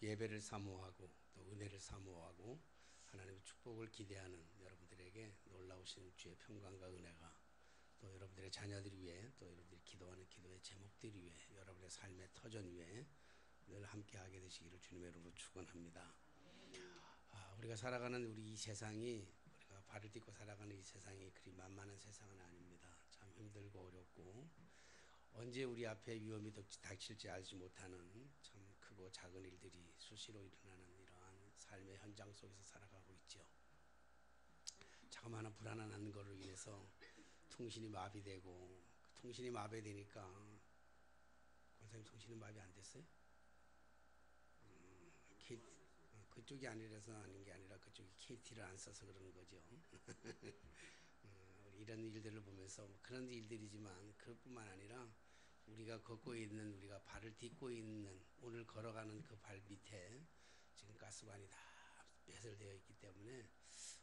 예배를 사모하고 또 은혜를 사모하고 하나님의 축복을 기대하는 여러분들에게 놀라우신 주의 평강과 은혜가 또 여러분들의 자녀들 위해 또 여러분들이 기도하는 기도의 제목들 위해 여러분의 삶의 터전 위에 늘 함께하게 되시기를 주님의 이름으로 축원합니다. 우리가 살아가는 우리 이 세상이 우리가 발을 딛고 살아가는 이 세상이 그리 만만한 세상은 아닙니다. 참 힘들고 어렵고 언제 우리 앞에 위험이 닥칠지 알지 못하는 참 크고 작은 일들이 수시로 일어나는 이러한 삶의 현장 속에서 살아가고 있죠. 자그마한 불안한 거로 인해서 통신이 마비되고 통신이 마비되니까 권사님 통신이 마비 안 됐어요? 그쪽이 아니라서 아닌 게 아니라 그쪽이 KT를 안 써서 그러는 거죠. 이런 일들을 보면서 그런 일들이지만 그것뿐만 아니라 우리가 걷고 있는 우리가 발을 딛고 있는 오늘 걸어가는 그 발 밑에 지금 가스관이 다 배설되어 있기 때문에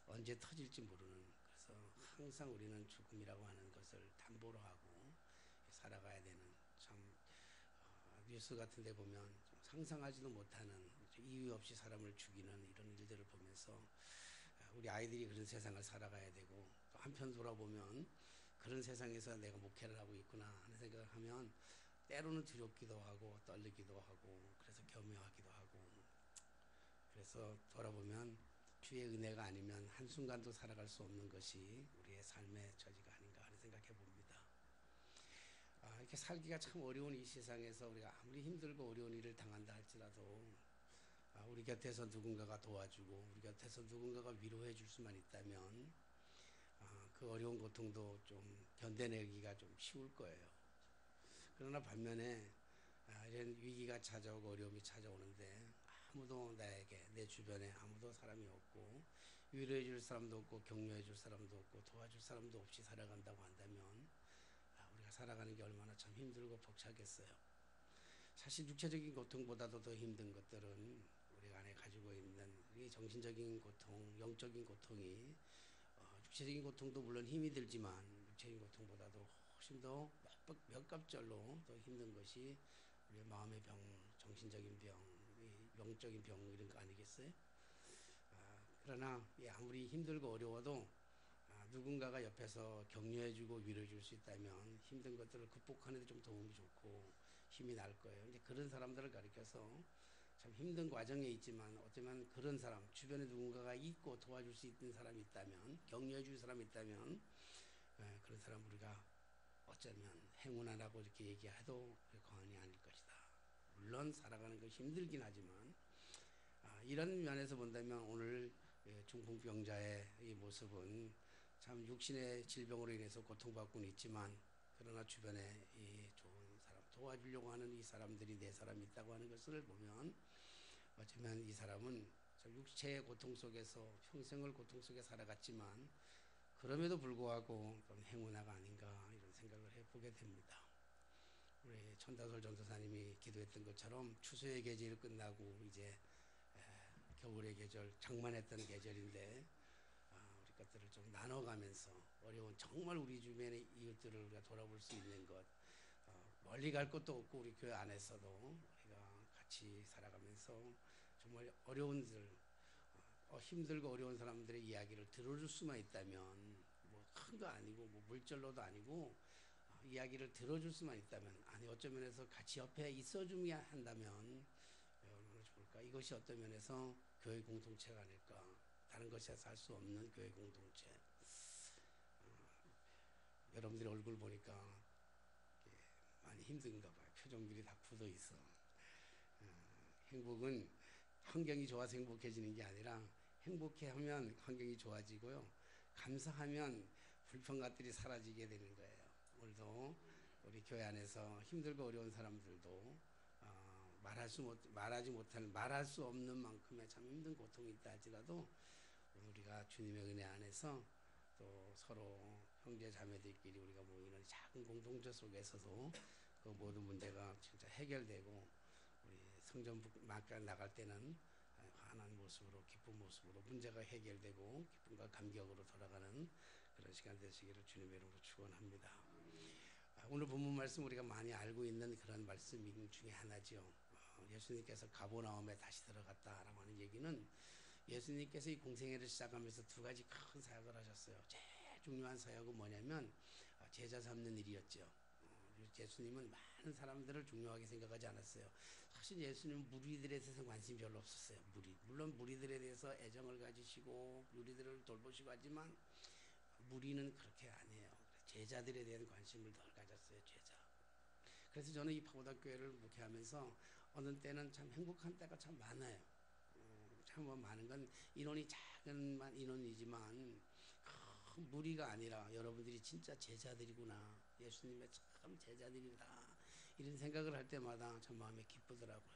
언제 터질지 모르는, 그래서 항상 우리는 죽음이라고 하는 것을 담보로 하고 살아가야 되는, 참 뉴스 같은 데 보면 좀 상상하지도 못하는 이유 없이 사람을 죽이는 이런 일들을 보면서 우리 아이들이 그런 세상을 살아가야 되고, 또 한편 돌아보면 그런 세상에서 내가 목회를 하고 있구나 하는 생각을 하면 때로는 두렵기도 하고 떨리기도 하고 그래서 겸허하기도 하고, 그래서 돌아보면 주의 은혜가 아니면 한순간도 살아갈 수 없는 것이 우리의 삶의 처지가 아닌가 하는 생각해 봅니다. 이렇게 살기가 참 어려운 이 세상에서 우리가 아무리 힘들고 어려운 일을 당한다 할지라도 우리 곁에서 누군가가 도와주고 우리 곁에서 누군가가 위로해 줄 수만 있다면 그 어려운 고통도 좀 견뎌내기가 좀 쉬울 거예요. 그러나 반면에 이런 위기가 찾아오고 어려움이 찾아오는데 아무도 나에게, 내 주변에 아무도 사람이 없고 위로해 줄 사람도 없고 격려해 줄 사람도 없고 도와줄 사람도 없이 살아간다고 한다면 우리가 살아가는 게 얼마나 참 힘들고 벅차겠어요. 사실 육체적인 고통보다도 더 힘든 것들은 우리가 안에 가지고 있는 우리 정신적인 고통, 영적인 고통이 육체적인 고통도 물론 힘이 들지만 육체적인 고통보다도 훨씬 더 몇 갑절로 더 힘든 것이 우리의 마음의 병, 정신적인 병, 영적인 병 이런 거 아니겠어요? 그러나 아무리 힘들고 어려워도 누군가가 옆에서 격려해주고 위로해줄 수 있다면 힘든 것들을 극복하는 데 좀 도움이 좋고 힘이 날 거예요. 이제 그런 사람들을 가리켜서 참 힘든 과정에 있지만 어쩌면 그런 사람, 주변에 누군가가 있고 도와줄 수 있는 사람이 있다면, 격려해줄 사람이 있다면 그런 사람 우리가 어쩌면 행운아라고 이렇게 얘기해도 과언이 아닐 것이다. 물론 살아가는 것이 힘들긴 하지만 이런 면에서 본다면 오늘 중풍병자의 이 모습은 참 육신의 질병으로 인해서 고통받고는 있지만 그러나 주변에 이 좋은 사람, 도와주려고 하는 이 사람들이 네 사람 있다고 하는 것을 보면 어쩌면 이 사람은 육체의 고통 속에서 평생을 고통 속에 살아갔지만 그럼에도 불구하고 좀 행운아가 아닌가 이런 생각을 해보게 됩니다. 우리 천다솔 전도사님이 기도했던 것처럼 추수의 계절이 끝나고 이제 겨울의 계절, 장만했던 계절인데 우리 것들을 좀 나눠가면서 어려운 정말 우리 주변의 이웃들을 우리가 돌아볼 수 있는 것, 멀리 갈 것도 없고 우리 교회 안에서도 우리가 같이 살아가면서 정말 어려운들, 힘들고 어려운 사람들의 이야기를 들어줄 수만 있다면, 뭐 큰 거 아니고 뭐 물질로도 아니고 이야기를 들어줄 수만 있다면, 아니 어쩌면 해서 같이 옆에 있어주면 한다면 얼마나 좋을까. 이것이 어떤 면에서 교회 공동체가 아닐까. 다른 것에서 할 수 없는 교회 공동체. 여러분들의 얼굴 보니까 많이 힘든가 봐요. 표정들이 다 굳어 있어. 행복은 환경이 좋아서 행복해지는 게 아니라 행복해하면 환경이 좋아지고요. 감사하면 불평 것들이 사라지게 되는 거예요. 오늘도 우리 교회 안에서 힘들고 어려운 사람들도 말할 수 없는 만큼의 참 힘든 고통이 있다 할지라도 우리가 주님의 은혜 안에서 또 서로 형제 자매들끼리 우리가 모이는 작은 공동체 속에서도 그 모든 문제가 진짜 해결되고 우리 성전 밖에 나갈 때는 환한 모습으로, 기쁜 모습으로 문제가 해결되고 기쁨과 감격으로 돌아가는 그런 시간 되시기를 주님의 이름으로 축원합니다. 오늘 본문 말씀 우리가 많이 알고 있는 그런 말씀 중에 하나죠. 예수님께서 가버나움에 다시 들어갔다라고 하는 얘기는 예수님께서 이 공생애를 시작하면서 두 가지 큰 사역을 하셨어요. 제일 중요한 사역은 뭐냐면 제자 삼는 일이었죠. 예수님은 많은 사람들을 중요하게 생각하지 않았어요. 사실 예수님은 무리들에 대해서 관심이 별로 없었어요. 물론 무리들에 대해서 애정을 가지시고 무리들을 돌보시고 하지만 무리는 그렇게 아니에요. 제자들에 대한 관심을 덜 가졌어요. 제자. 그래서 저는 이 파고다교회를 목회하면서 어느 때는 참 행복한 때가 참 많아요. 참 많은 건 인원이 작은 인원이지만 큰 무리가 아니라 여러분들이 진짜 제자들이구나. 예수님의 참 제자들이다. 이런 생각을 할 때마다 참 마음이 기쁘더라고요.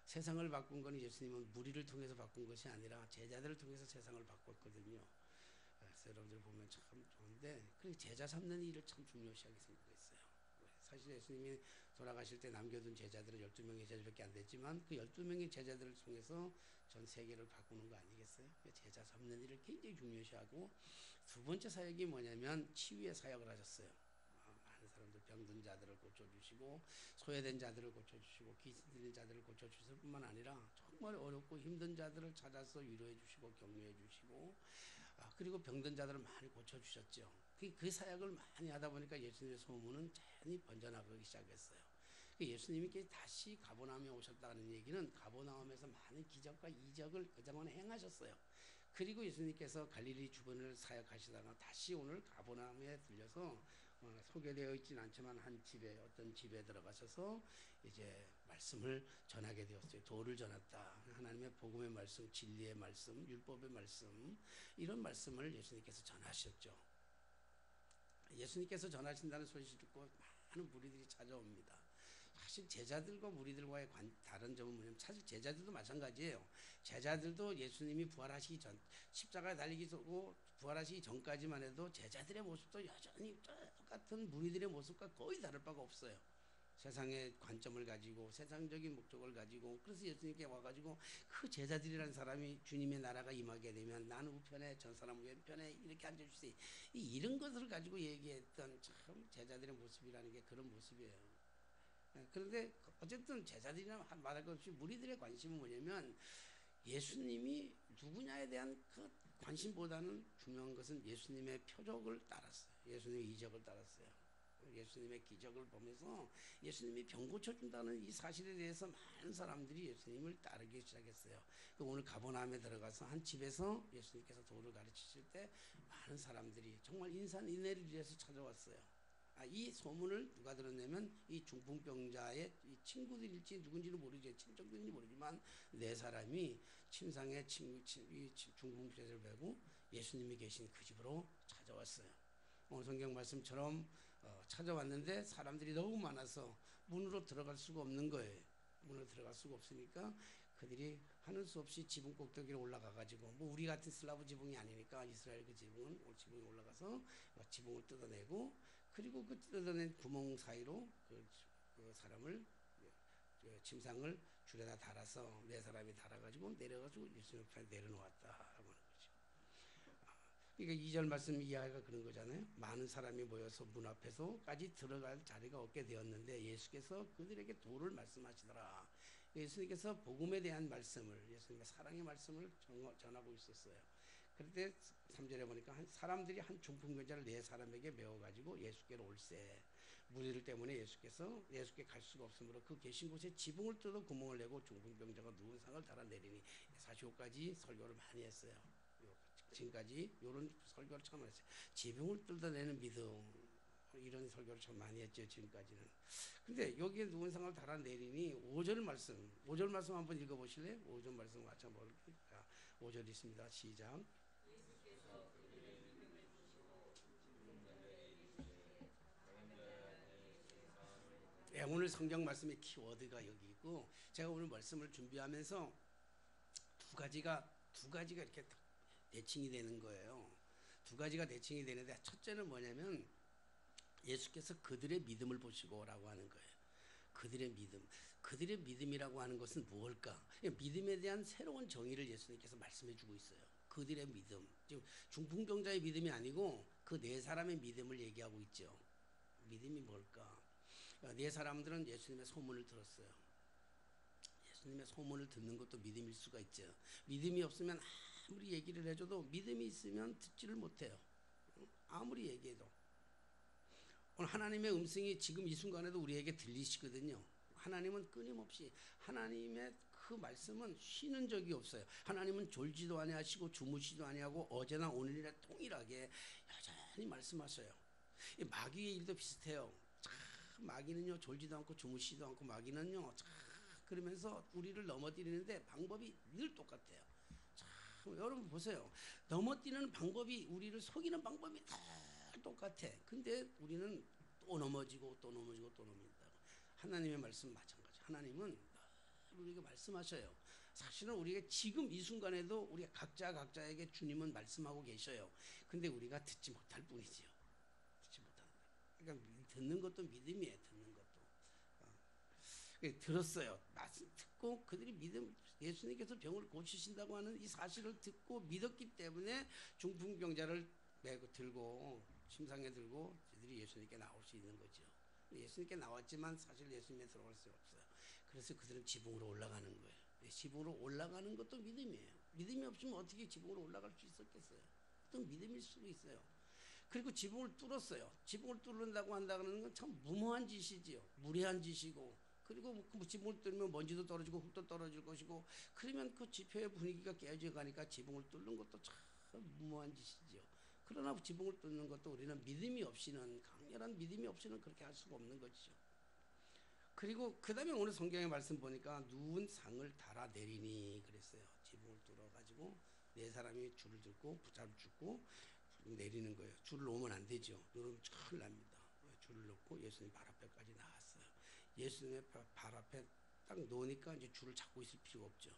세상을 바꾼 건 예수님은 무리를 통해서 바꾼 것이 아니라 제자들을 통해서 세상을 바꿨거든요. 그래서 여러분들 보면 참 좋은데 그 제자 삼는 일을 참 중요시하게 생각했어요. 사실 예수님이 돌아가실 때 남겨둔 제자들은 12명의 제자밖에 안 됐지만 그 12명의 제자들을 통해서 전 세계를 바꾸는 거 아니겠어요? 제자 삼는 일을 굉장히 중요시하고 두 번째 사역이 뭐냐면 치유의 사역을 하셨어요. 많은 사람들 병든 자들을 고쳐주시고 소외된 자들을 고쳐주시고 귀신 들린 자들을 고쳐주실 뿐만 아니라 정말 어렵고 힘든 자들을 찾아서 위로해 주시고 격려해 주시고 그리고 병든 자들을 많이 고쳐주셨죠. 그 사역을 많이 하다 보니까 예수님의 소문은 자연히 번져나가기 시작했어요. 예수님이 다시 가버나움에 오셨다는 얘기는 가버나움에서 많은 기적과 이적을 그동안에 행하셨어요. 그리고 예수님께서 갈릴리 주변을 사역하시다가 다시 오늘 가버나움에 들려서 소개되어 있지는 않지만 어떤 집에 들어가셔서 이제 말씀을 전하게 되었어요. 도를 전했다. 하나님의 복음의 말씀, 진리의 말씀, 율법의 말씀 이런 말씀을 예수님께서 전하셨죠. 예수님께서 전하신다는 소식을 듣고 많은 무리들이 찾아옵니다. 사실 제자들과 무리들과의 다른 점은 뭐냐면 사실 제자들도 마찬가지예요. 제자들도 예수님이 부활하시기 전 십자가에 달리기고 부활하시기 전까지만 해도 제자들의 모습도 여전히 똑같은 무리들의 모습과 거의 다를 바가 없어요. 세상의 관점을 가지고 세상적인 목적을 가지고 그래서 예수님께 와가지고 그 제자들이라는 사람이 주님의 나라가 임하게 되면 나는 우편에 전 사람은 왼편에 이렇게 앉아주세요. 이런 것을 가지고 얘기했던 참 제자들의 모습이라는 게 그런 모습이에요. 그런데 어쨌든 제자들이나 말할 것 없이 무리들의 관심은 뭐냐면 예수님이 누구냐에 대한 그 관심보다는 중요한 것은 예수님의 표적을 따랐어요. 예수님의 이적을 따랐어요. 예수님의 기적을 보면서 예수님이 병 고쳐준다는 이 사실에 대해서 많은 사람들이 예수님을 따르기 시작했어요. 오늘 가버나움에 들어가서 한 집에서 예수님께서 도를 가르치실 때 많은 사람들이 정말 인산인해를 위해서 찾아왔어요. 이 소문을 누가 들었냐면 이 중풍병자의 이 친구들일지 누군지는 모르죠. 친척들인지 모르지만 네 사람이 침상에 이 중풍병자를 메고 예수님이 계신 그 집으로 찾아왔어요. 오늘 성경 말씀처럼 찾아왔는데 사람들이 너무 많아서 문으로 들어갈 수가 없는 거예요. 문으로 들어갈 수가 없으니까 그들이 하는 수 없이 지붕 꼭대기로 올라가가지고 뭐 우리 같은 슬라브 지붕이 아니니까 이스라엘 그 지붕에 올라가서 지붕을 뜯어내고 그리고 그 뜯어낸 구멍 사이로 그 사람을 침상을 줄에다 달아서 네 사람이 달아가지고 내려가지고 예수님 앞에 내려놓았다라고 하는 거죠. 그러니까 2절 말씀 이야기가 그런 거잖아요. 많은 사람이 모여서 문 앞에서까지 들어갈 자리가 없게 되었는데 예수께서 그들에게 도를 말씀하시더라. 예수님께서 복음에 대한 말씀을 예수님의 사랑의 말씀을 전하고 있었어요. 그런데 3절에 보니까 사람들이 한 중풍병자를 네 사람에게 메워가지고 예수께로 올세. 무리들 때문에 예수께 갈 수가 없으므로 그 계신 곳에 지붕을 뜯어 구멍을 내고 중풍병자가 누운 상을 달아내리니 45까지 설교를 많이 했어요. 지금까지 이런 설교를 참 많이 했어요. 지붕을 뜯어내는 믿음 이런 설교를 참 많이 했죠. 지금까지는. 근데 여기에 누운 상을 달아내리니 5절 말씀 한번 읽어보실래요? 5절 말씀 같이 한번 볼게요. 5절 있습니다. 시작. 오늘 성경 말씀의 키워드가 여기 있고 제가 오늘 말씀을 준비하면서 두 가지가 이렇게 대칭이 되는 거예요. 두 가지가 대칭이 되는데 첫째는 뭐냐면 예수께서 그들의 믿음을 보시고라고 하는 거예요. 그들의 믿음이라고 하는 것은 무엇일까? 믿음에 대한 새로운 정의를 예수님께서 말씀해 주고 있어요. 그들의 믿음, 지금 중풍병자의 믿음이 아니고 그 네 사람의 믿음을 얘기하고 있죠. 믿음이 뭘까? 네 사람들은 예수님의 소문을 들었어요. 예수님의 소문을 듣는 것도 믿음일 수가 있죠. 믿음이 없으면 아무리 얘기를 해줘도 믿음이 있으면 듣지를 못해요. 아무리 얘기해도. 오늘 하나님의 음성이 지금 이 순간에도 우리에게 들리시거든요. 하나님은 끊임없이 하나님의 그 말씀은 쉬는 적이 없어요. 하나님은 졸지도 아니하시고 주무시도 아니하고 어제나 오늘이나 동일하게 여전히 말씀하셔요. 마귀의 일도 비슷해요. 참 마귀는요 졸지도 않고 주무시지도 않고 마귀는요 참 그러면서 우리를 넘어뜨리는데 방법이 늘 똑같아요. 참 여러분 보세요. 넘어뜨리는 방법이 우리를 속이는 방법이 다 똑같아. 근데 우리는 또 넘어지고 또 넘어지고 또 넘어진다고. 하나님의 말씀 마찬가지. 하나님은 우리에게 말씀하셔요. 사실은 우리가 지금 이 순간에도 우리가 각자에게 주님은 말씀하고 계셔요. 근데 우리가 듣지 못할 뿐이지요. 듣지 못하는 거예요. 그러니까 듣는 것도 믿음이에요. 듣는 것도. 들었어요. 말씀 듣고 그들이 예수님께서 병을 고치신다고 하는 이 사실을 듣고 믿었기 때문에 중풍병자를 메고 들고 침상에 들고 저들이 예수님께 나올 수 있는 거죠. 예수님께 나왔지만 사실 예수님에 들어갈 수 없어요. 그래서 그들은 지붕으로 올라가는 거예요. 지붕으로 올라가는 것도 믿음이에요. 믿음이 없으면 어떻게 지붕으로 올라갈 수 있었겠어요? 또 믿음일 수도 있어요. 그리고 지붕을 뚫었어요. 지붕을 뚫는다고 한다는 건 참 무모한 짓이지요. 무례한 짓이고, 그리고 그 지붕을 뚫으면 먼지도 떨어지고 흙도 떨어질 것이고, 그러면 그 집회의 분위기가 깨져 가니까 지붕을 뚫는 것도 참 무모한 짓이지요. 그러나 지붕을 뚫는 것도 우리는 믿음이 없이는, 강렬한 믿음이 없이는 그렇게 할 수가 없는 것이죠. 그리고 그 다음에 오늘 성경의 말씀 보니까 누운 상을 달아내리니 그랬어요. 지붕을 뚫어가지고 네 사람이 줄을 들고 붙잡고 내리는 거예요. 줄을 놓으면 안 되죠. 놓으면 큰일 납니다. 줄을 놓고 예수님 발 앞에까지 나왔어요. 예수님의 발 앞에 딱 놓으니까 이제 줄을 잡고 있을 필요가 없죠.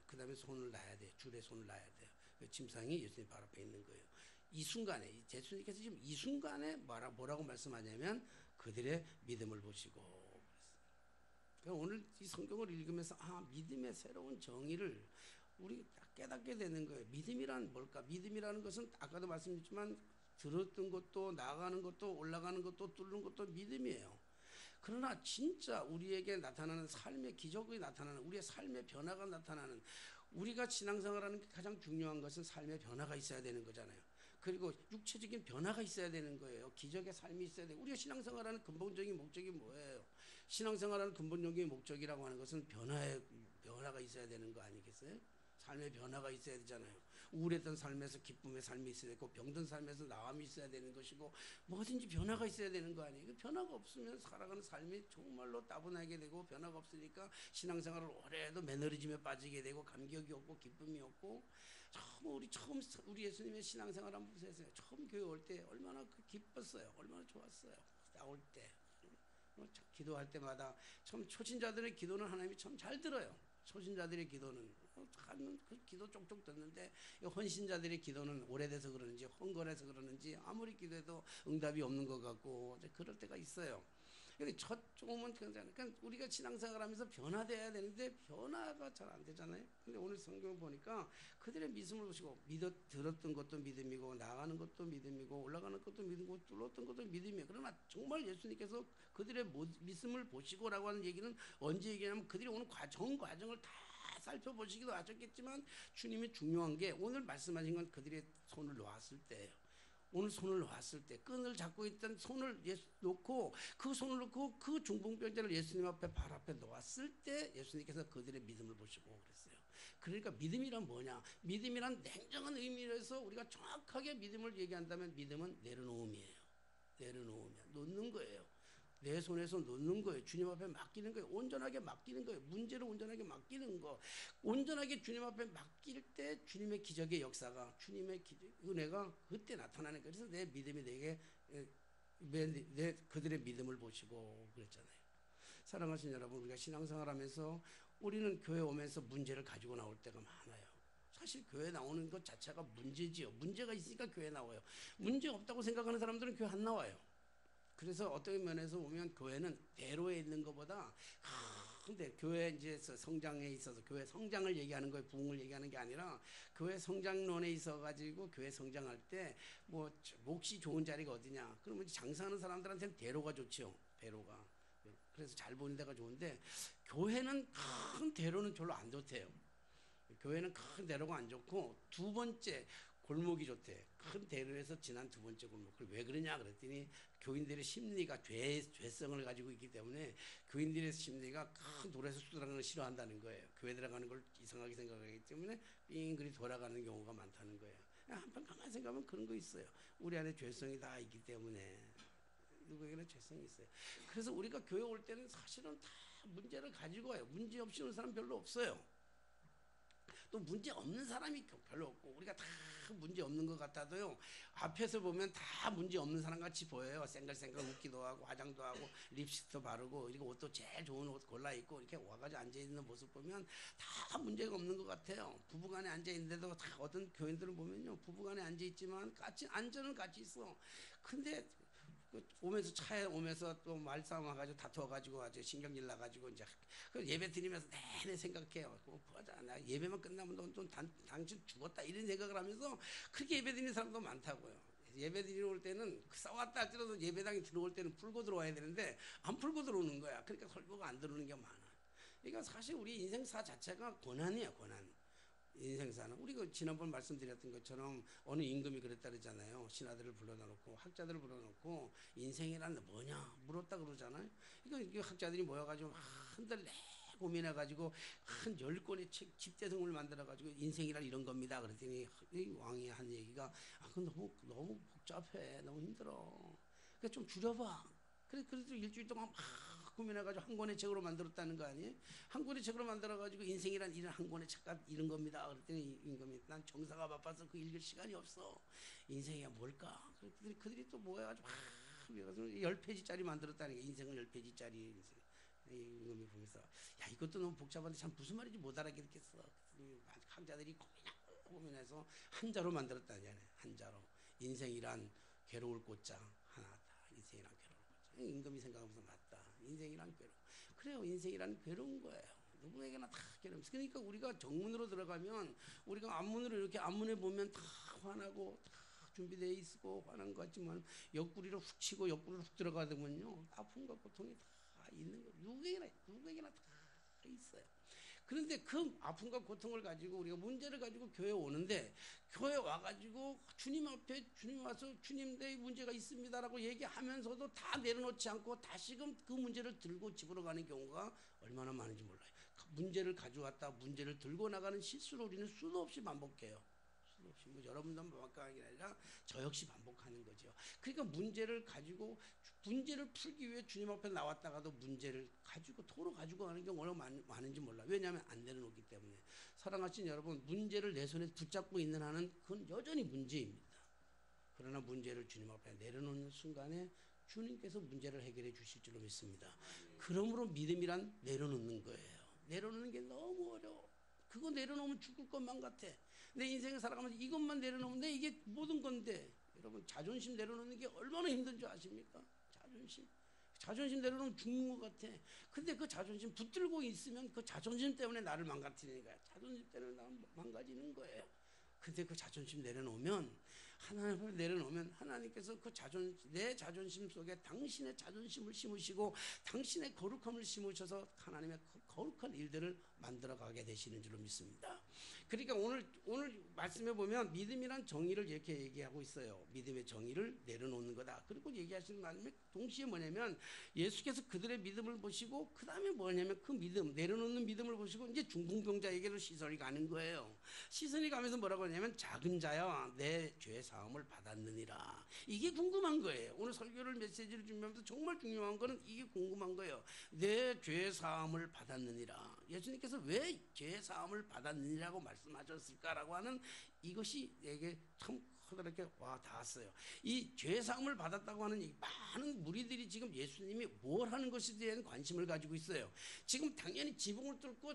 그 다음에 손을 놔야 돼요. 줄에 손을 놔야 돼요. 침상이 예수님 발 앞에 있는 거예요. 이 순간에 예수님께서 지금 이 순간에 뭐라고 말씀하냐면 그들의 믿음을 보시고. 그러니까 오늘 이 성경을 읽으면서 믿음의 새로운 정의를 우리 깨닫게 되는 거예요. 믿음이란 뭘까? 믿음이라는 것은 아까도 말씀드렸지만 들었던 것도 나아가는 것도 올라가는 것도 뚫는 것도 믿음이에요. 그러나 진짜 우리에게 나타나는 삶의 기적이 나타나는, 우리의 삶의 변화가 나타나는, 우리가 신앙생활하는 가장 중요한 것은 삶의 변화가 있어야 되는 거잖아요. 그리고 육체적인 변화가 있어야 되는 거예요. 기적의 삶이 있어야 돼요. 우리가 신앙생활하는 근본적인 목적이 뭐예요? 신앙생활하는 근본적인 목적이라고 하는 것은 변화가 있어야 되는 거 아니겠어요? 삶의 변화가 있어야 되잖아요. 우울했던 삶에서 기쁨의 삶이 있어야 되고, 병든 삶에서 나음이 있어야 되는 것이고, 뭐든지 변화가 있어야 되는 거 아니에요. 변화가 없으면 살아가는 삶이 정말로 따분하게 되고, 변화가 없으니까 신앙생활을 오래 해도 매너리즘에 빠지게 되고, 감격이 없고 기쁨이 없고. 우리 예수님의 신앙생활 한번 보세요. 처음 교회 올 때 얼마나 기뻤어요. 얼마나 좋았어요. 나올 때 기도할 때마다 참 초신자들의 기도는 하나님이 참 잘 들어요. 초신자들의 기도는 그 기도 쪽쪽 듣는데, 헌신자들의 기도는 오래돼서 그러는지 헝건해서 그러는지 아무리 기도해도 응답이 없는 것 같고 그럴 때가 있어요. 근데 조금은 괜찮아요. 그러니까 우리가 신앙생활하면서 변화돼야 되는데 변화가 잘 안 되잖아요. 근데 오늘 성경 보니까 그들의 믿음을 보시고, 들었던 것도 믿음이고 나아가는 것도 믿음이고 올라가는 것도 믿음이고 뚫었던 것도 믿음이에요. 그러나 정말 예수님께서 그들의 믿음을 보시고라고 하는 얘기는 언제 얘기하냐면 그들이 오는 과정을 다 살펴보시기도 하셨겠지만, 주님이 중요한 게 오늘 말씀하신 건 그들의 손을 놓았을 때예요. 오늘 손을 놓았을 때, 끈을 잡고 있던 손을 놓고 그 손을 놓고 그 중풍병자를 예수님 앞에 발 앞에 놓았을 때 예수님께서 그들의 믿음을 보시고 그랬어요. 그러니까 믿음이란 뭐냐? 믿음이란 냉정한 의미에서 우리가 정확하게 믿음을 얘기한다면 믿음은 내려놓음이에요. 내려놓으면 놓는 거예요. 내 손에서 놓는 거예요. 주님 앞에 맡기는 거예요. 온전하게 맡기는 거예요. 문제를 온전하게 맡기는 거. 온전하게 주님 앞에 맡길 때 주님의 기적의 역사가, 주님의 은혜가 그때 나타나는 거예요. 그래서 내 믿음이 내게 그들의 믿음을 보시고 그랬잖아요. 사랑하신 여러분, 우리가 신앙생활하면서 우리는 교회 오면서 문제를 가지고 나올 때가 많아요. 사실 교회 나오는 것 자체가 문제지요. 문제가 있으니까 교회 나와요. 문제 없다고 생각하는 사람들은 교회 안 나와요. 그래서 어떤 면에서 보면 교회는 대로에 있는 것보다, 근데 교회 이제 성장에 있어서 교회 성장을 얘기하는 거예요. 부흥을 얘기하는 게 아니라 교회 성장론에 있어가지고 교회 성장할 때 몫이 좋은 자리가 어디냐? 그러면 장사하는 사람들한테는 대로가 좋죠. 대로가. 그래서 잘 보는 데가 좋은데 교회는 큰 대로는 별로 안 좋대요. 교회는 큰 대로가 안 좋고 두 번째 골목이 좋대. 큰 대로에서 지난 두 번째 골목. 왜 그러냐 그랬더니 교인들의 심리가 죄성을 가지고 있기 때문에 교인들의 심리가 큰 돌에서 수들어가는 걸 싫어한다는 거예요. 교회 들어가는 걸 이상하게 생각하기 때문에 삥그리 돌아가는 경우가 많다는 거예요. 한편 가만히 생각하면 그런 거 있어요. 우리 안에 죄성이 다 있기 때문에 누구에게나 죄성이 있어요. 그래서 우리가 교회 올 때는 사실은 다 문제를 가지고 와요. 문제 없이 오는 사람 별로 없어요. 또 문제 없는 사람이 별로 없고 우리가 다 문제 없는 것 같아도요 앞에서 보면 다 문제 없는 사람 같이 보여요. 생글생글 웃기도 하고 화장도 하고 립스틱도 바르고 그리고 옷도 제일 좋은 옷 골라 입고 이렇게 와가지고 앉아 있는 모습 보면 다 문제가 없는 것 같아요. 부부간에 앉아 있는데도 다 어떤 교인들을 보면요 부부간에 앉아 있지만 같이 앉아는 같이 있어. 근데 오면서 차에 오면서 또 말싸움 와가지고 다투어가지고 아주 신경질 나가지고 이제 예배 드리면서 내내 생각해요. 보자, 나 예배만 끝나면 넌 당신 죽었다 이런 생각을 하면서 그렇게 예배 드리는 사람도 많다고요. 예배 드리러 올 때는 싸웠다 할지라도 예배당에 들어올 때는 풀고 들어와야 되는데 안 풀고 들어오는 거야. 그러니까 설교가 안 들어오는 게 많아. 그러니까 사실 우리 인생사 자체가 고난이야, 고난. 인생사는 우리가 지난번 말씀드렸던 것처럼 어느 임금이 그랬다 그러잖아요. 신하들을 불러다 놓고 학자들을 불러놓고 인생이란 뭐냐 물었다 그러잖아요. 그러니까 학자들이 모여가지고 한들 내 고민해가지고 한 10권의 책 집대성을 만들어가지고 인생이란 이런 겁니다. 그랬더니 이 왕이 한 얘기가 그건 너무 복잡해, 너무 힘들어. 그러니까 좀 줄여봐. 그래도 일주일 동안 막 고민해가지고 한 권의 책으로 만들었다는 거 아니에요? 한 권의 책으로 만들어가지고 인생이란 이런 한 권의 책가 이런 겁니다. 그랬더니 임금이 난 정사가 바빠서 그 읽을 시간이 없어. 인생이 뭘까? 그들이 또 모여가지고 막 10페이지짜리 만들었다는 게 인생을 10페이지짜리. 임금이 보면서 야 이것도 너무 복잡한데 참 무슨 말인지 못 알아듣겠어. 학자들이 고민해서 한자로 만들었다잖아요. 한자로 인생이란 괴로울 꽃장 하나다. 인생이란 괴로울 꽃장. 임금이 생각하면서 맞다. 인생이란 괴로움. 그래요. 인생이란 괴로운 거예요. 누구에게나 다 괴로움. 그러니까 우리가 정문으로 들어가면 우리가 앞문으로 이렇게 앞문에 보면 다 화나고 다 준비되어 있고 화난 것 같지만 옆구리로 훅 치고 옆구리로 훅 들어가더군요. 아픔과 고통이 다 있는 거예요. 누구에게나 다 있어요. 그런데 그 아픔과 고통을 가지고 우리가 문제를 가지고 교회에 오는데 교회 와가지고 주님 앞에 주님 와서 주님 내 문제가 있습니다라고 얘기하면서도 다 내려놓지 않고 다시금 그 문제를 들고 집으로 가는 경우가 얼마나 많은지 몰라요. 문제를 가져왔다 문제를 들고 나가는 실수를 우리는 수도 없이 반복해요. 수도 없이 뭐 여러분들만 반복하는 게 아니라 저 역시 반복하는 거죠. 그러니까 문제를 가지고 문제를 풀기 위해 주님 앞에 나왔다가도 문제를 가지고 토로 가지고 가는 경우가 얼마나 많은지 몰라. 왜냐하면 안 내려놓기 때문에. 사랑하신 여러분, 문제를 내 손에 붙잡고 있는 한은 그건 여전히 문제입니다. 그러나 문제를 주님 앞에 내려놓는 순간에 주님께서 문제를 해결해 주실 줄로 믿습니다. 그러므로 믿음이란 내려놓는 거예요. 내려놓는 게 너무 어려워. 그거 내려놓으면 죽을 것만 같아. 내 인생을 살아가면서 이것만 내려놓으면 내 이게 모든 건데. 여러분 자존심 내려놓는 게 얼마나 힘든 줄 아십니까? 자존심 내려놓으면 죽는 것 같아. 근데 그 자존심 붙들고 있으면 그 자존심 때문에 나를 망가뜨리는 거야. 자존심 때문에 나를 망가지는 거예요. 근데 그 자존심 내려놓으면 하나님을 내려놓으면 하나님께서 그 내 자존심 속에 당신의 자존심을 심으시고 당신의 거룩함을 심으셔서 하나님의 거룩한 일들을 만들어가게 되시는 줄로 믿습니다. 그러니까 오늘 말씀해 보면 믿음이란 정의를 이렇게 얘기하고 있어요. 믿음의 정의를 내려놓는 거다. 그리고 얘기하시는 말씀이 동시에 뭐냐면 예수께서 그들의 믿음을 보시고 그 다음에 뭐냐면 그 믿음 내려놓는 믿음을 보시고 이제 중풍병자에게로 시선이 가는 거예요. 시선이 가면서 뭐라고 하냐면 작은 자여 내 죄 사함을 받았느니라. 이게 궁금한 거예요. 오늘 설교를 메시지를 준비하면서 정말 중요한 거는 이게 궁금한 거예요. 내 죄 사함을 받았느니라. 예수님께서 왜 죄 사함을 받았느니라고 말씀하셨을까라고 하는 이것이 내게 참 그렇게 와 닿았어요. 이 죄 사함을 받았다고 하는 이 많은 무리들이 지금 예수님이 뭘 하는 것에 대한 관심을 가지고 있어요. 지금 당연히 지붕을 뚫고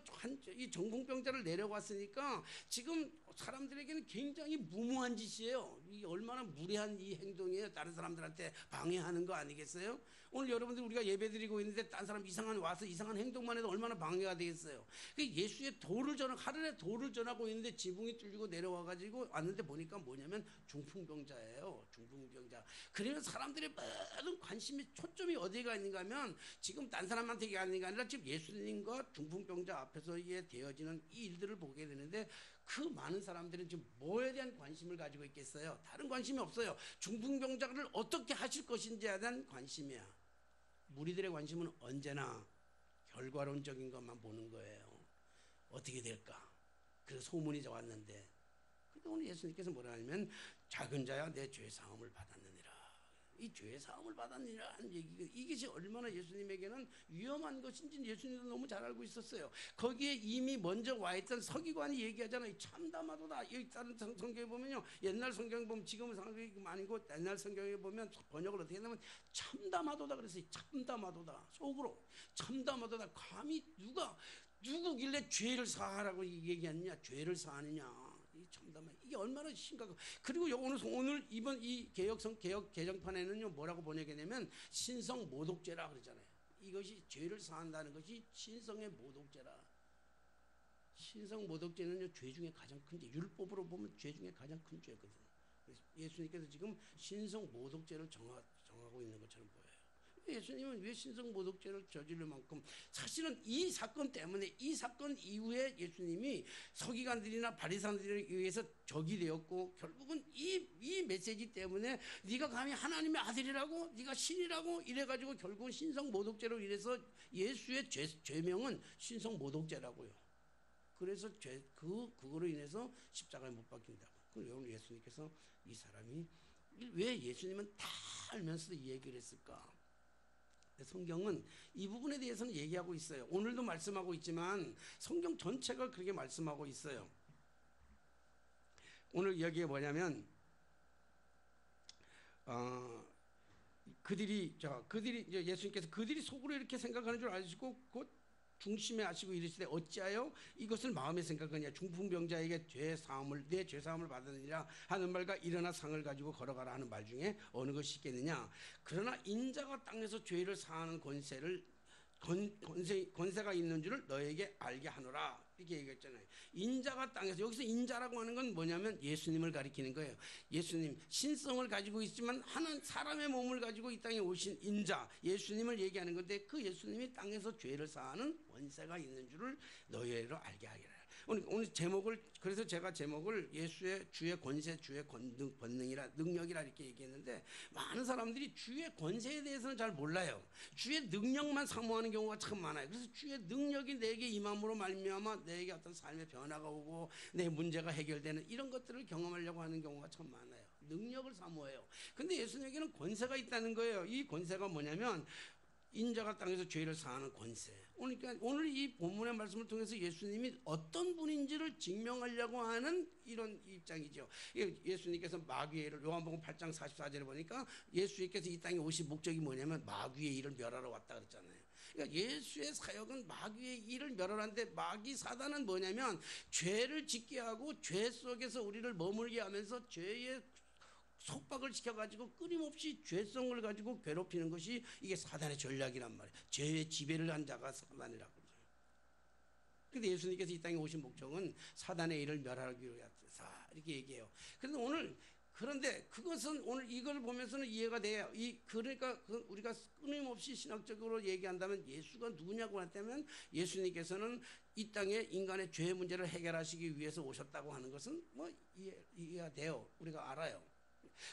이 정풍병자를 내려왔으니까 지금 사람들에게는 굉장히 무모한 짓이에요. 이게 얼마나 무례한 이 행동이에요. 다른 사람들한테 방해하는 거 아니겠어요? 오늘 여러분들 우리가 예배드리고 있는데 딴 사람 와서 이상한 행동만 해도 얼마나 방해가 되겠어요. 예수의 하늘에 도를 전하고 있는데 지붕이 뚫리고 내려와가지고 왔는데 보니까 뭐냐면 중풍병자예요. 중풍병자. 그러면 사람들의 모든 관심이 초점이 어디가 있는가 하면 지금 딴 사람한테 얘기하는 게 아니라 지금 예수님과 중풍병자 앞에서 되어지는 이 일들을 보게 되는데 그 많은 사람들은 지금 뭐에 대한 관심을 가지고 있겠어요? 다른 관심이 없어요. 중풍병자를 어떻게 하실 것인지에 대한 관심이야. 무리들의 관심은 언제나 결과론적인 것만 보는 거예요. 어떻게 될까? 그래서 소문이 왔는데, 근데 오늘 예수님께서 뭐라 하냐면 작은 자야 내 죄 사함을 받았느니라. 이 죄 사함을 받았느니라 하는 얘기가 이것이 얼마나 예수님에게는 위험한 것인지 예수님도 너무 잘 알고 있었어요. 거기에 이미 먼저 와 있던 서기관이 얘기하잖아요. 참담하도다. 여기 다른 성경에 보면요, 옛날 성경에 보면 지금은 성경이 아니고 옛날 성경에 보면 번역을 어떻게 하냐면 참담하도다 그랬어요. 참담하도다. 속으로 참담하도다. 감히 누구길래 죄를 사하라고 얘기하느냐, 죄를 사하느냐. 이 참담한 이게 얼마나 심각하고, 그리고 오늘 이번 이 개혁 개정판에는요 뭐라고 번역했냐면 신성 모독죄라 그러잖아요. 이것이 죄를 사한다는 것이 신성의 모독죄라. 신성 모독죄는요 죄 중에 가장 큰 죄, 율법으로 보면 죄 중에 가장 큰 죄거든요. 그래서 예수님께서 지금 신성 모독죄를 정하고 있는 것처럼 보여요. 예수님은 왜 신성 모독죄를 저지를 만큼, 사실은 이 사건 때문에, 이 사건 이후에 예수님이 서기관들이나 바리새인들에 의해서 적이 되었고, 결국은 이 메시지 때문에 네가 감히 하나님의 아들이라고, 네가 신이라고 이래가지고 결국은 신성 모독죄로 인해서 예수의 죄명은 신성 모독죄라고요. 그래서 그거로 인해서 십자가에 못 박힌다고. 그럼 예수님께서 이 사람이 왜 예수님은 다 알면서도 이 얘기를 했을까? 성경은 이 부분에 대해서는 얘기하고 있어요. 오늘도 말씀하고 있지만 성경 전체가 그렇게 말씀하고 있어요. 오늘 여기에 뭐냐면 그들이 이제 예수님께서 그들이 속으로 이렇게 생각하는 줄 아시고 곧 중심에 아시고 이르시되 어찌하여 이것을 마음에 생각하냐. 중풍병자에게 내 죄 사함을 받으니라 하는 말과 일어나 상을 가지고 걸어가라 하는 말 중에 어느 것이 있겠느냐. 그러나 인자가 땅에서 죄를 사하는 권세가 있는 줄을 너에게 알게 하노라. 이렇게 얘기했잖아요. 인자가 땅에서, 여기서 인자라고 하는 건 뭐냐면 예수님을 가리키는 거예요. 예수님, 신성을 가지고 있지만 하나님 사람의 몸을 가지고 이 땅에 오신 인자, 예수님을 얘기하는 건데, 그 예수님이 땅에서 죄를 사하는 권세가 있는 줄을 너희로 알게 하리라. 오늘 제목을, 그래서 제가 제목을 예수의 주의 권세, 주의 권능이라, 능력이라 이렇게 얘기했는데, 많은 사람들이 주의 권세에 대해서는 잘 몰라요. 주의 능력만 사모하는 경우가 참 많아요. 그래서 주의 능력이 내게 임함으로 말미암아 내게 어떤 삶의 변화가 오고 내 문제가 해결되는 이런 것들을 경험하려고 하는 경우가 참 많아요. 능력을 사모해요. 근데 예수님에게는 권세가 있다는 거예요. 이 권세가 뭐냐면 인자가 땅에서 죄를 사하는 권세. 그러니까 오늘 이 본문의 말씀을 통해서 예수님이 어떤 분인지를 증명하려고 하는 이런 입장이죠. 예수님께서 마귀의 일을, 요한복음 8장 44절에 보니까 예수님께서 이 땅에 오신 목적이 뭐냐면 마귀의 일을 멸하러 왔다 그랬잖아요. 그러니까 예수의 사역은 마귀의 일을 멸하는데, 마귀 사단은 뭐냐면 죄를 짓게 하고 죄 속에서 우리를 머물게 하면서 죄의 속박을 시켜가지고 끊임없이 죄성을 가지고 괴롭히는 것이 이게 사단의 전략이란 말이에요. 죄의 지배를 한 자가 사단이라고 그러죠. 그런데 예수님께서 이 땅에 오신 목적은 사단의 일을 멸하기 위해서 이렇게 얘기해요. 그런데 그것은 오늘 이걸 보면서는 이해가 돼요. 그러니까 우리가 끊임없이 신학적으로 얘기한다면 예수가 누구냐고 한다면, 예수님께서는 이 땅에 인간의 죄 문제를 해결하시기 위해서 오셨다고 하는 것은 뭐 이해가 돼요. 우리가 알아요.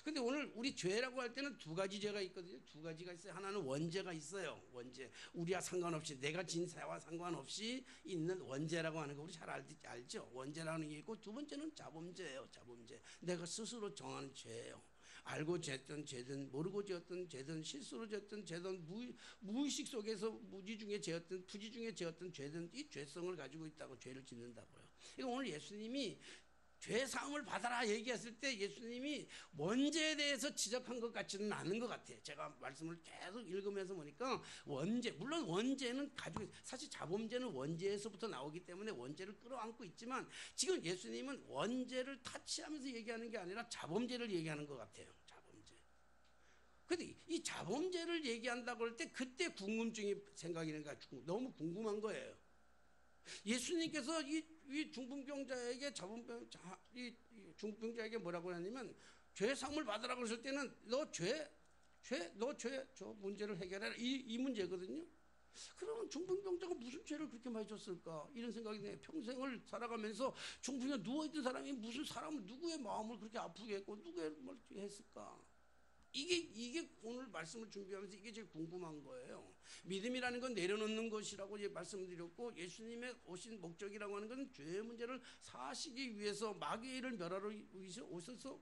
근데 오늘 우리 죄라고 할 때는 두 가지 죄가 있거든요. 두 가지가 있어요. 하나는 원죄가 있어요. 원죄. 우리와 상관없이, 내가 진 죄와 상관없이 있는 원죄라고 하는 거 우리 잘 알죠. 원죄라는 게 있고, 두 번째는 자범죄예요. 자범죄. 내가 스스로 정하는 죄예요. 알고 죄든 죄든 모르고 죄었든 죄든 실수로 죄었든 죄든 무의식 속에서 무지 중에 죄었든 부지 중에 죄었든 죄든 이 죄성을 가지고 있다고 죄를 짓는다고요. 그러니까 오늘 예수님이 죄 사함을 받아라 얘기했을 때 예수님이 원죄에 대해서 지적한 것 같지는 않은 것 같아요. 제가 말씀을 계속 읽으면서 보니까 원죄, 물론 원죄는 가지고, 사실 자범죄는 원죄에서부터 나오기 때문에 원죄를 끌어안고 있지만, 지금 예수님은 원죄를 타치하면서 얘기하는 게 아니라 자범죄를 얘기하는 것 같아요. 자범죄. 근데 이 자범죄를 얘기한다고 할 때 그때 궁금증이 생각이 나니까 너무 궁금한 거예요. 예수님께서 이 중풍병자에게 중풍병자에게 뭐라고 하냐면 죄 사함을 받으라고 했을 때는 너 저 문제를 해결해라. 이 문제거든요. 그러면 중풍병자가 무슨 죄를 그렇게 많이 졌을까? 이런 생각이 드네요. 평생을 살아가면서 중풍에 누워있던 사람이 무슨 사람은 누구의 마음을 그렇게 아프게 했고 누구의 뭘 했을까? 이게 오늘 말씀을 준비하면서 이게 제일 궁금한 거예요. 믿음이라는 건 내려놓는 것이라고 이제 말씀드렸고, 예수님의 오신 목적이라고 하는 것은 죄의 문제를 사시기 위해서 마귀의 일을 멸하러 오셔서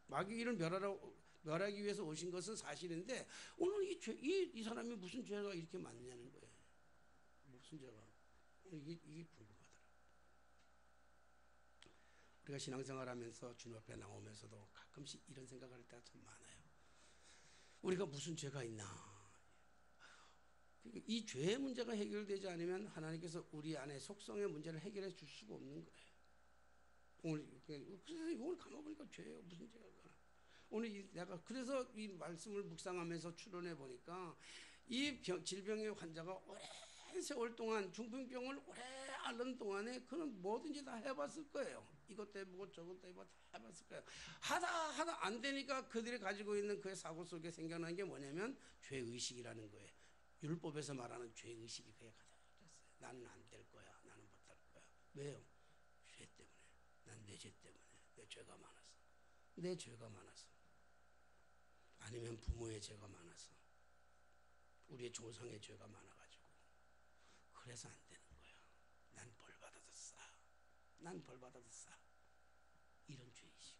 마귀의 일을 멸하기 위해서 오신 것은 사실인데, 오늘 이 사람이 무슨 죄가 이렇게 많냐는 거예요. 무슨 죄가? 이게 궁금하더라. 우리가 신앙생활하면서 주님 앞에 나오면서도 가끔씩 이런 생각을 할 때가 참 많아요. 우리가 무슨 죄가 있나? 이 죄의 문제가 해결되지 않으면 하나님께서 우리 안에 속성의 문제를 해결해 줄 수가 없는 거예요. 오늘 가만 보니까 죄예요. 무슨 죄가? 오늘 내가 그래서 이 말씀을 묵상하면서 추론해 보니까 이 질병의 환자가 오랜 세월 동안 중풍병을 오래 앓는 동안에 그는 뭐든지 다 해봤을 거예요. 이것 때문에 저것 때문에 다 해봤을 거예요. 하다 안 되니까 그들이 가지고 있는 그의 사고 속에 생겨난 게 뭐냐면 죄의식이라는 거예요. 율법에서 말하는 죄의식이 그에 가득했어요. 나는 안 될 거야. 나는 못할 거야. 왜요? 죄 때문에. 난 내 죄 때문에. 내 죄가 많아서. 내 죄가 많아서. 아니면 부모의 죄가 많아서. 우리의 조상의 죄가 많아가지고. 그래서 안 되는 거야. 난 벌 받아도 싸. 난 벌 받아도 싸. 이런 죄의식.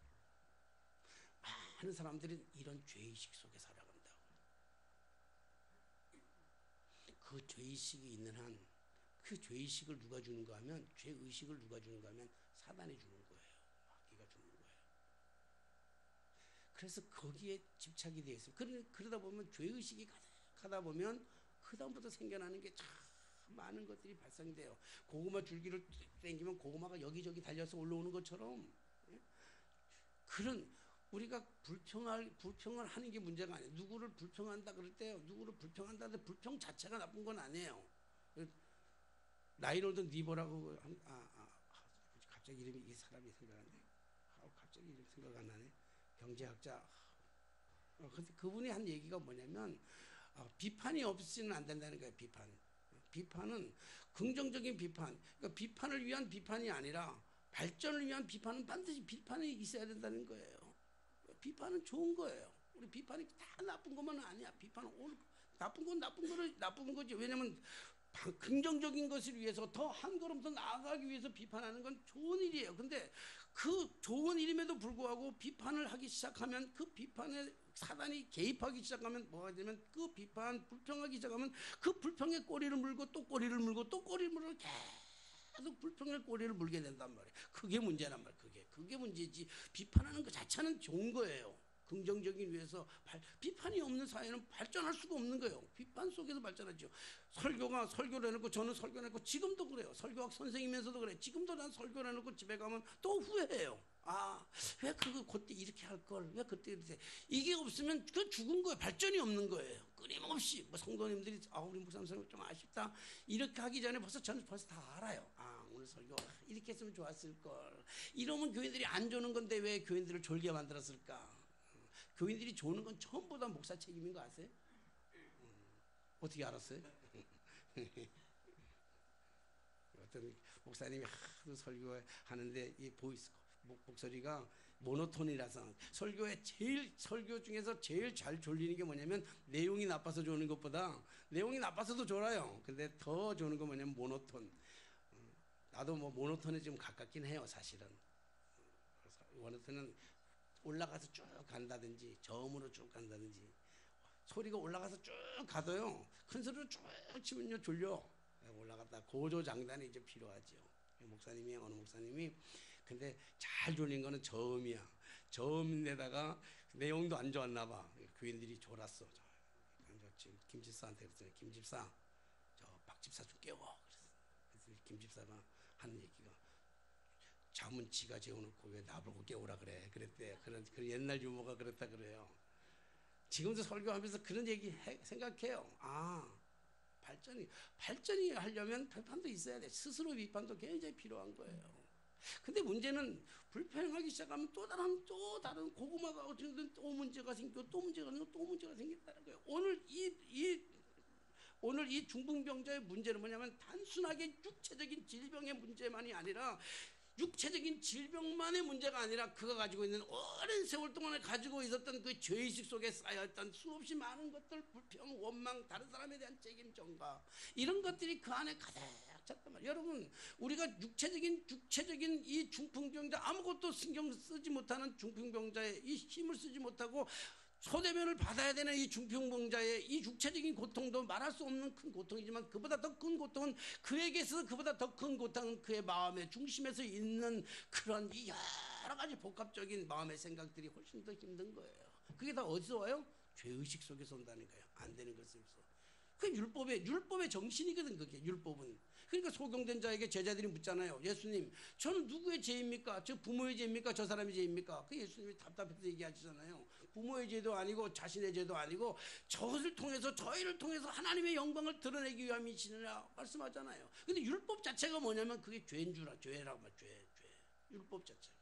많은 사람들이 이런 죄의식 속에 살아간다고. 그 죄의식이 있는 한, 그 죄의식을 누가 주는가 하면, 죄의식을 누가 주는가 하면 사단이 주는 거예요. 마귀가 주는 거예요. 그래서 거기에 집착이 되어 있어요. 그러다 보면 죄의식이 가득하다 보면 그 다음부터 생겨나는 게 참 많은 것들이 발생돼요. 고구마 줄기를 당기면 고구마가 여기저기 달려서 올라오는 것처럼, 그런 우리가 불평을 하는 게 문제가 아니에요. 누구를 불평한다 그럴 때요. 누구를 불평한다는데 불평 자체가 나쁜 건 아니에요. 나이로든 니버라고 갑자기 이름이 이 사람이 생각나네. 갑자기 이름 생각 안 나네. 경제학자. 근데 그분이 한 얘기가 뭐냐면 비판이 없이는 안 된다는 거예요. 비판은 긍정적인 비판. 그러니까 비판을 위한 비판이 아니라 발전을 위한 비판은 반드시 비판이 있어야 된다는 거예요. 비판은 좋은 거예요. 우리 비판이 다 나쁜 것만은 아니야. 비판은 나쁜 건 나쁜 거지. 왜냐면 긍정적인 것을 위해서 더 한 걸음 더 나아가기 위해서 비판하는 건 좋은 일이에요. 근데 그 좋은 일임에도 불구하고 비판을 하기 시작하면 그 비판에 사단이 개입하기 시작하면 뭐가 되면 그 불평하기 시작하면 그 불평의 꼬리를 물고 또 꼬리를 물고 또 꼬리를 물고 계속 불평의 꼬리를 물게 된단 말이에요. 그게 문제란 말이에요. 그게 문제지. 비판하는 것 자체는 좋은 거예요. 긍정적인 위해서 비판이 없는 사회는 발전할 수가 없는 거예요. 비판 속에서 발전하죠. 설교를 해놓고 저는 설교를 해놓고 지금도 그래요. 설교학 선생이면서도 그래. 지금도 난 설교를 해놓고 집에 가면 또 후회해요. 왜 그때 이렇게 할 걸? 왜 그때 이렇게? 이게 없으면 그 죽은 거예요. 발전이 없는 거예요. 끊임없이 성도님들이 우리 목사님 설교 좀 아쉽다. 이렇게 하기 전에 저는 벌써 다 알아요. 오늘 설교 이렇게 했으면 좋았을 걸. 이러면 교인들이 안 조는 건데 왜 교인들을 졸게 만들었을까? 교인들이 조는 건 전부 다 목사 책임인 거 아세요? 어떻게 알았어요? 어떤 목사님이 하도 설교하는데 이 보이스 목소리가 모노톤이라서 설교 중에서 제일 잘 졸리는 게 뭐냐면 내용이 나빠서 조는 것보다 내용이 나빠서도 졸아요. 근데 더 조는 거 뭐냐면 모노톤. 나도 모노톤에 좀 가깝긴 해요, 사실은. 모노톤은 올라가서 쭉 간다든지 저음으로 쭉 간다든지 소리가 올라가서 쭉 가도요 큰 소리로 쭉 치면요 졸려. 올라갔다 고조장단이 이제 필요하죠. 어느 목사님이 근데 잘 졸린 거는 저음이야. 저음인데다가 내용도 안 좋았나 봐. 교인들이 졸았어. 지금 김집사한테 그랬어요. 김집사 저 박집사 좀 깨워. 그래서 김집사가 하는 얘기가 잠은 지가 재워놓고 왜 나보고 깨우라 그래. 그랬대. 그런 옛날 유머가 그렇다 그래요. 지금도 설교하면서 그런 얘기 생각해요. 발전이 하려면 비판도 있어야 돼. 스스로 비판도 굉장히 필요한 거예요. 근데 문제는 불평하기 시작하면 또 다른 고구마가 어쨌든 또 문제가 생기고 또 문제가 생기고 또 문제가 생긴다는 거예요. 오늘 이 중풍병자의 문제는 뭐냐면 단순하게 육체적인 질병의 문제만이 아니라 육체적인 질병만의 문제가 아니라 그가 가지고 있는 오랜 세월 동안에 가지고 있었던 그 죄의식 속에 쌓여있던 수없이 많은 것들, 불평, 원망, 다른 사람에 대한 책임 전가, 이런 것들이 그 안에 가득 찼단 말이에요. 여러분, 우리가 육체적인 이 중풍병자, 아무것도 신경 쓰지 못하는 중풍병자의 이 힘을 쓰지 못하고 소대면을 받아야 되는 이 중풍병자의 이 육체적인 고통도 말할 수 없는 큰 고통이지만, 그보다 더 큰 고통은, 그에게서 그보다 더 큰 고통은 그의 마음의 중심에서 있는 그런 이 여러 가지 복합적인 마음의 생각들이 훨씬 더 힘든 거예요. 그게 다 어디서 와요? 죄의식 속에서 온다는 거예요. 안 되는 것에서. 그 율법의 정신이거든, 그게 율법은. 그러니까 소경된 자에게 제자들이 묻잖아요. 예수님, 저는 누구의 죄입니까? 저 부모의 죄입니까? 저 사람의 죄입니까? 그 예수님이 답답해서 얘기하시잖아요. 부모의 죄도 아니고 자신의 죄도 아니고 저희를 통해서 하나님의 영광을 드러내기 위함이시느라 말씀하잖아요. 근데 율법 자체가 뭐냐면 그게 죄라고 말, 죄. 율법 자체가.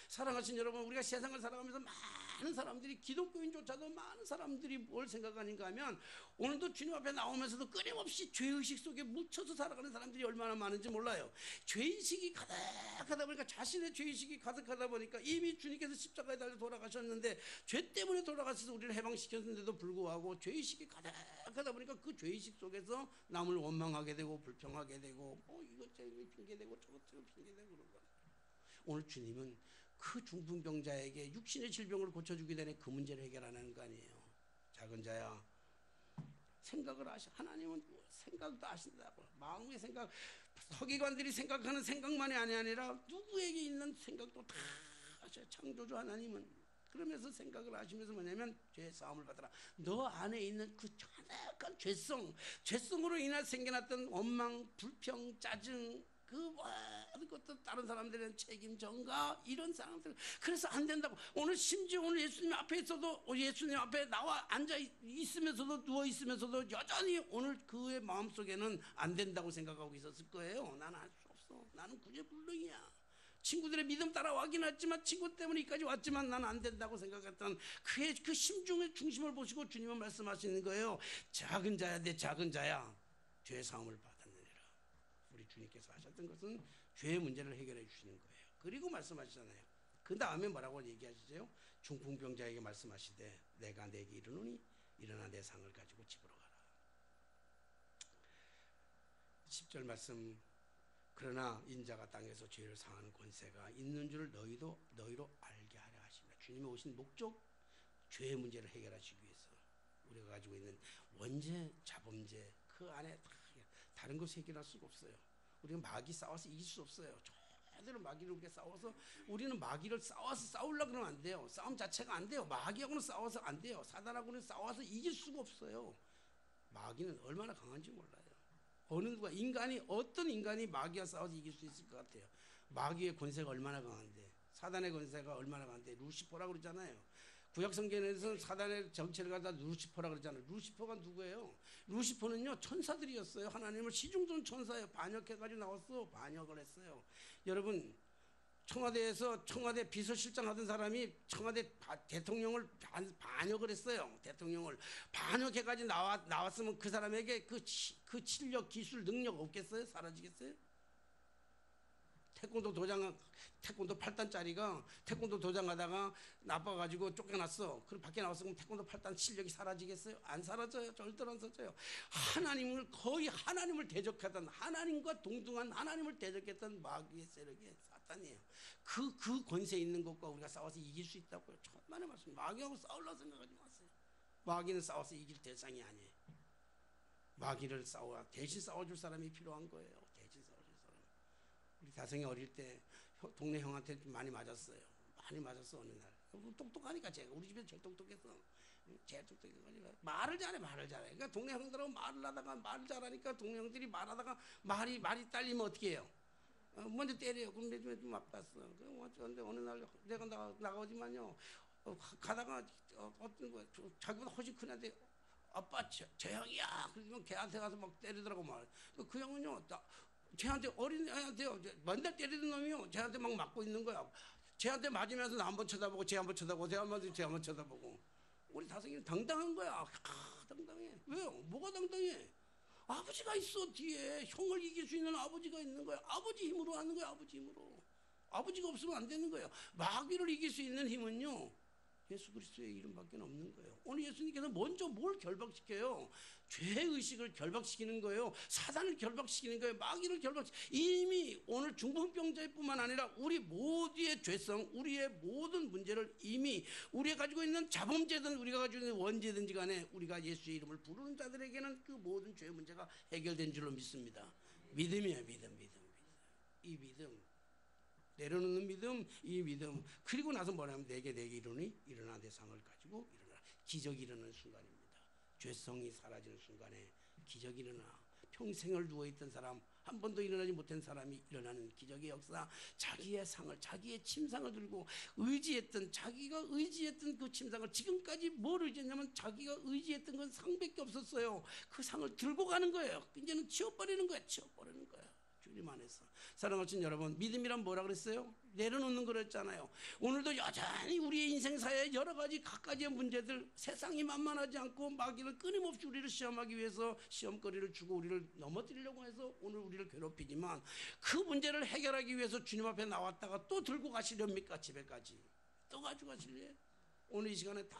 사랑하신 여러분, 우리가 세상을 살아가면서 많은 사람들이, 기독교인조차도 많은 사람들이 뭘 생각하는가 하면, 오늘도 주님 앞에 나오면서도 끊임없이 죄의식 속에 묻혀서 살아가는 사람들이 얼마나 많은지 몰라요. 죄의식이 가득하다 보니까, 자신의 죄의식이 가득하다 보니까, 이미 주님께서 십자가에 달려 돌아가셨는데 죄 때문에 돌아가셔서 우리를 해방시켰는데도 불구하고 죄의식이 가득하다 보니까 그 죄의식 속에서 남을 원망하게 되고 불평하게 되고 이것 때문에 핑계대고 저것 때문에 핑계대고 그런 거예요. 오늘 주님은 그 중풍병자에게 육신의 질병을 고쳐주기 전에 그 문제를 해결하는 거 아니에요. 작은 자야, 생각을 하나님은 생각도 아신다고. 마음의 생각, 서기관들이 생각하는 생각만이 아니라 누구에게 있는 생각도 다 아셔요. 창조주 하나님은. 그러면서 생각을 하시면서 뭐냐면, 죄 사함을 받아라. 너 안에 있는 그 가득한 죄성으로 인해 생겨났던 원망, 불평, 짜증, 그 모든 것도 다른 사람들에 대한 책임 전가, 이런 사람들. 그래서 안 된다고. 오늘 심지어 오늘 예수님 앞에 있어도, 예수님 앞에 나와 앉아 있으면서도, 누워 있으면서도 여전히 오늘 그의 마음속에는 안 된다고 생각하고 있었을 거예요. 나는 할 수 없어. 나는 구제불능이야. 친구들의 믿음 따라가긴 했지만, 친구 때문에 여기까지 왔지만 나는 안 된다고 생각했던 그의 그 심중의 중심을 보시고 주님은 말씀하시는 거예요. 작은 자야, 내 작은 자야, 죄 사함을 받았느니라. 우리 주님께서 하셨던 것은 죄의 문제를 해결해 주시는 거예요. 그리고 말씀하시잖아요. 그 다음에 뭐라고 얘기하시죠? 중풍병자에게 말씀하시되, 내가 내게 이르노니 일어나 내 상을 가지고 집으로 가라. 10절 말씀, 그러나 인자가 땅에서 죄를 사하는 권세가 있는 줄을 너희로 알게 하려 하십니다. 주님이 오신 목적, 죄의 문제를 해결하시기 위해서. 우리가 가지고 있는 원죄, 자범죄, 그 안에 다른 것을 해결할 수가 없어요. 우리는 마귀 싸워서 이길 수 없어요. 제대로 마귀를 우리가 싸워서, 우리는 마귀를 싸우려고 그러면 안 돼요. 싸움 자체가 안 돼요. 마귀하고는 싸워서 안 돼요. 사단하고는 싸워서 이길 수가 없어요. 마귀는 얼마나 강한지 몰라요. 어떤 인간이 마귀와 싸워서 이길 수 있을 것 같아요? 마귀의 권세가 얼마나 강한데, 사단의 권세가 얼마나 강한데. 루시퍼라고 그러잖아요. 구약성경에서는 사단의 정체를 갖다 루시퍼라고 그러잖아요. 루시퍼가 누구예요? 루시퍼는요, 천사들이었어요. 하나님을 시중전 천사예요. 반역해가지고 나왔어. 반역을 했어요. 여러분, 청와대 비서실장 하던 사람이 청와대 대통령을 반역을 했어요. 대통령을 반역해가지고 나왔으면 그 사람에게 그 실력, 기술, 능력 없겠어요? 사라지겠어요? 태권도 8단짜리가 태권도 도장하다가 나빠가지고 쫓겨났어. 그럼 밖에 나왔어. 그럼 태권도 8단 실력이 사라지겠어요? 안 사라져요. 절대로 안 사라져요. 거의 하나님을 대적하던, 하나님과 동등한 하나님을 대적했던 마귀의 세력이 사탄이에요. 그 권세 있는 것과 우리가 싸워서 이길 수 있다고요. 천만의 말씀. 마귀하고 싸우려고 생각하지 마세요. 마귀는 싸워서 이길 대상이 아니에요. 마귀를 대신 싸워줄 사람이 필요한 거예요. 대신 싸워줄 사람. 우리 다성이 어릴 때 동네 형한테 좀 많이 맞았어요. 많이 맞았어. 어느 날 똑똑하니까, 제가 우리 집에서 제일 똑똑했어. 제일 똑똑해가지고 말을 잘해. 그러니까 동네 형들하고 말을 잘하니까 동네 형들이 말하다가 말이 딸리면 어떻게 해요? 먼저 때려요. 그럼 내 집에 좀 맞봤어. 그런데 어느 날 내가 나가오지만요, 가다가 어떤 거 자기보다 훨씬 큰 애한테, 아빠 저 형이야. 그러면 걔한테 가서 막 때리더라고 말. 그 형은요, 쟤한테 어린애한테요. 맨날 때리던 놈이요. 쟤한테 막 맞고 있는 거야. 쟤한테 맞으면서 나 한번 쳐다보고 쟤 한번 쳐다보고 쟤 한번 쳐다보고. 우리 다성이는 당당한 거야. 당당해. 왜요? 뭐가 당당해? 아버지가 있어 뒤에. 형을 이길 수 있는 아버지가 있는 거야. 아버지 힘으로 하는 거야. 아버지 힘으로. 아버지가 없으면 안 되는 거예요. 마귀를 이길 수 있는 힘은요, 예수 그리스도의 이름밖에 없는 거예요. 오늘 예수님께서 먼저 뭘 결박시켜요? 죄의식을 결박시키는 거예요. 사단을 결박시키는 거예요. 마귀를 이미 오늘 중풍병자일 뿐만 아니라 우리 모두의 죄성, 우리의 모든 문제를 이미 우리가 가지고 있는 자범죄든 우리가 가지고 있는 원죄든지 간에 우리가 예수의 이름을 부르는 자들에게는 그 모든 죄 문제가 해결된 줄로 믿습니다. 믿음이에요. 믿음. 이 믿음, 내려놓는 믿음, 이 믿음. 그리고 나서 뭐냐면 내게 이르니 일어나 내 상을 가지고 일어나. 기적이 일어나는 순간입니다. 죄성이 사라지는 순간에 기적이 일어나. 평생을 누워있던 사람, 한 번도 일어나지 못한 사람이 일어나는 기적의 역사. 자기의 상을, 자기의 침상을 들고 자기가 의지했던 그 침상을, 지금까지 뭘 의지했냐면 자기가 의지했던 건 상밖에 없었어요. 그 상을 들고 가는 거예요. 이제는 치워버리는 거야. 주님 안에서. 사랑하신 여러분, 믿음이란 뭐라 그랬어요? 내려놓는 거랬잖아요. 오늘도 여전히 우리의 인생사에 여러 가지 각가지의 문제들, 세상이 만만하지 않고 마귀는 끊임없이 우리를 시험하기 위해서 시험거리를 주고 우리를 넘어뜨리려고 해서 오늘 우리를 괴롭히지만, 그 문제를 해결하기 위해서 주님 앞에 나왔다가 또 들고 가시렵니까? 집에까지 또 가져가실래요? 오늘 이 시간에 다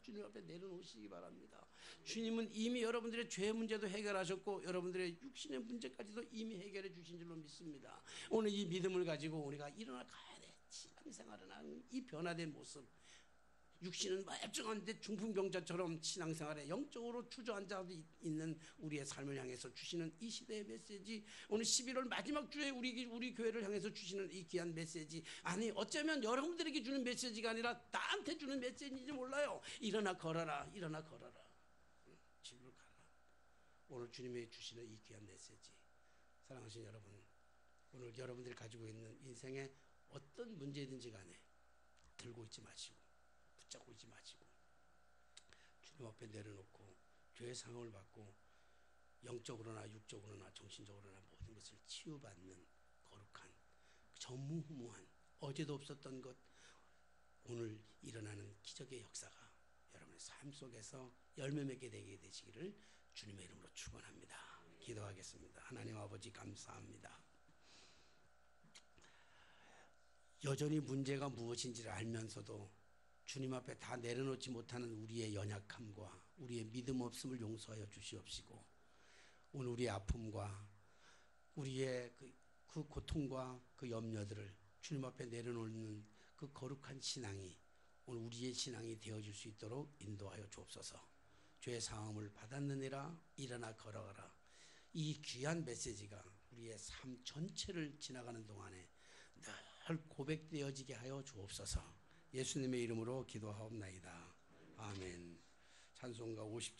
주님 앞에 내려놓으시기 바랍니다. 주님은 이미 여러분들의 죄 문제도 해결하셨고 여러분들의 육신의 문제까지도 이미 해결해 주신 줄로 믿습니다. 오늘 이 믿음을 가지고 우리가 일어나 가야 돼. 신앙생활을 하는 이 변화된 모습. 육신은 멀쩡한데 중풍병자처럼 신앙생활에 영적으로 주저앉아 있는 우리의 삶을 향해서 주시는 이 시대의 메시지, 오늘 11월 마지막 주에 우리 교회를 향해서 주시는 이 귀한 메시지, 아니 어쩌면 여러분들에게 주는 메시지가 아니라 나한테 주는 메시지인지 몰라요. 일어나 걸어라. 집으로 가라. 오늘 주님이 주시는 이 귀한 메시지, 사랑하신 여러분, 오늘 여러분들이 가지고 있는 인생의 어떤 문제든지 간에 들고 있지 마시고 붙잡고 있지 마시고 주님 앞에 내려놓고 죄의 상함을 받고 영적으로나 육적으로나 정신적으로나 모든 것을 치유받는 거룩한, 전무후무한, 어제도 없었던 것, 오늘 일어나는 기적의 역사가 여러분의 삶 속에서 열매 맺게 되게 되시기를 주님의 이름으로 축원합니다. 기도하겠습니다. 하나님 아버지, 감사합니다. 여전히 문제가 무엇인지를 알면서도 주님 앞에 다 내려놓지 못하는 우리의 연약함과 우리의 믿음 없음을 용서하여 주시옵시고, 오늘 우리의 아픔과 우리의 그 고통과 그 염려들을 주님 앞에 내려놓는 그 거룩한 신앙이 오늘 우리의 신앙이 되어질 수 있도록 인도하여 주옵소서. 죄의 사함을 받았느니라 일어나 걸어가라. 이 귀한 메시지가 우리의 삶 전체를 지나가는 동안에 늘 고백되어지게 하여 주옵소서. 예수님의 이름으로 기도하옵나이다. 아멘. 찬송가 50장